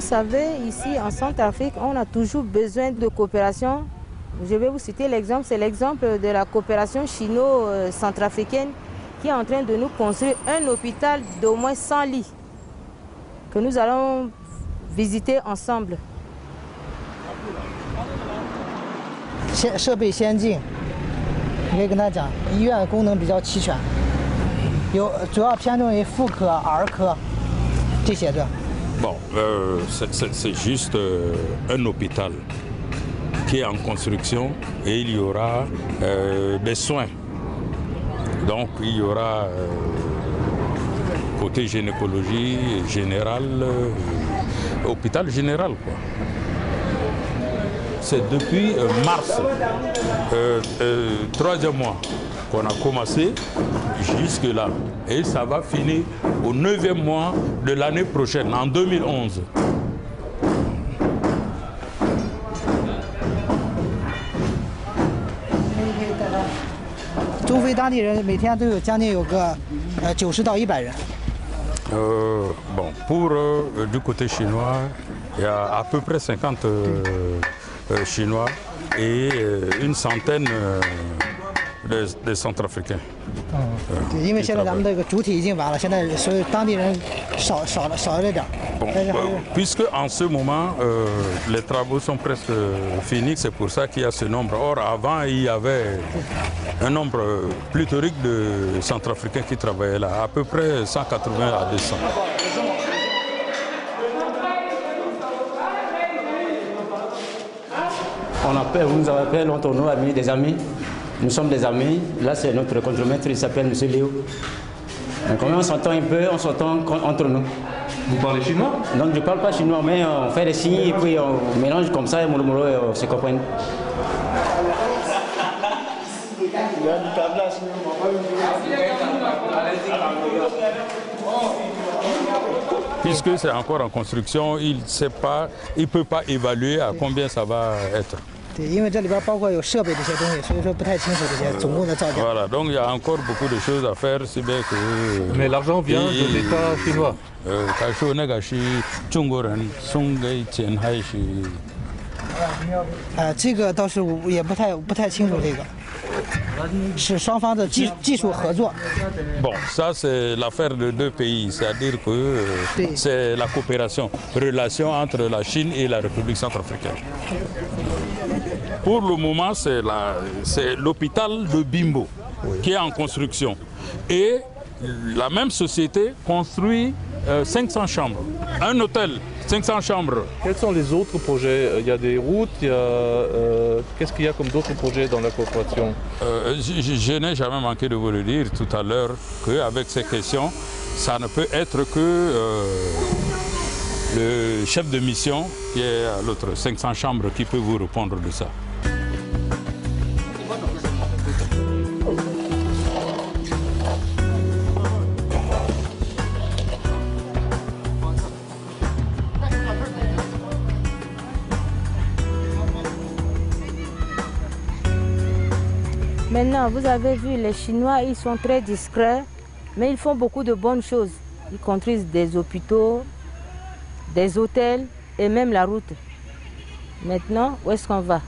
savez, ici en Centrafrique, on a toujours besoin de coopération. Je vais vous citer l'exemple, c'est l'exemple de la coopération chino-centrafricaine qui est en train de nous construire un hôpital d'au moins 100 lits que nous allons visiter ensemble. 设备先进，你可以跟他讲，医院功能比较齐全，主要偏重于妇科、儿科这些的。 Bon, c'est juste un hôpital qui est en construction et il y aura des soins. Donc il y aura côté gynécologie générale, hôpital général quoi. C'est depuis mars, 3e mois qu'on a commencé jusque là. Et ça va finir au 9e mois de l'année prochaine, en 2011. 中非当地人每天都有将近个90到100人。Bon, pour du côté chinois, il y a à peu près 50 Chinois et une centaine de Centrafricains. 对，因为现在咱们这个主体已经完了，现在所以当地人少了点。 Bon, puisque en ce moment, les travaux sont presque finis, c'est pour ça qu'il y a ce nombre. Or, avant, il y avait un nombre pléthorique de Centrafricains qui travaillaient là, à peu près 180 à 200. On nous appelle entre nous amis, des amis. Nous sommes des amis. Là, c'est notre contremaître, il s'appelle M. Léo. Donc, on s'entend un peu, on s'entend entre nous. Vous parlez chinois? Non, je ne parle pas chinois, mais on fait des signes et puis on mélange comme ça et on se comprend. Puisque c'est encore en construction, il ne peut pas évaluer à combien ça va être. 对，因为这里边包括有设备这些东西，所以说不太清楚这些总共的造价。Voilà, donc il y a encore beaucoup de choses à faire, si bien que. Mais l'argent vient de l'État chinois. 这个倒是我也不太清楚这个。 是双方的技术合作。Bon, ça c'est l'affaire de deux pays, c'est-à-dire que c'est la coopération, relation entre la Chine et la République centrafricaine. Pour le moment, c'est l'hôpital de Bimbo qui est en construction. Et la même société construit 500 chambres. Un hôtel, 500 chambres. Quels sont les autres projets? Il y a des routes, qu'est-ce qu'il y a comme d'autres projets dans la coopération? Je n'ai jamais manqué de vous le dire tout à l'heure qu'avec ces questions, ça ne peut être que le chef de mission qui est à l'autre 500 chambres qui peut vous répondre de ça. Maintenant, vous avez vu, les Chinois, ils sont très discrets, mais ils font beaucoup de bonnes choses. Ils construisent des hôpitaux, des hôtels et même la route. Maintenant, où est-ce qu'on va?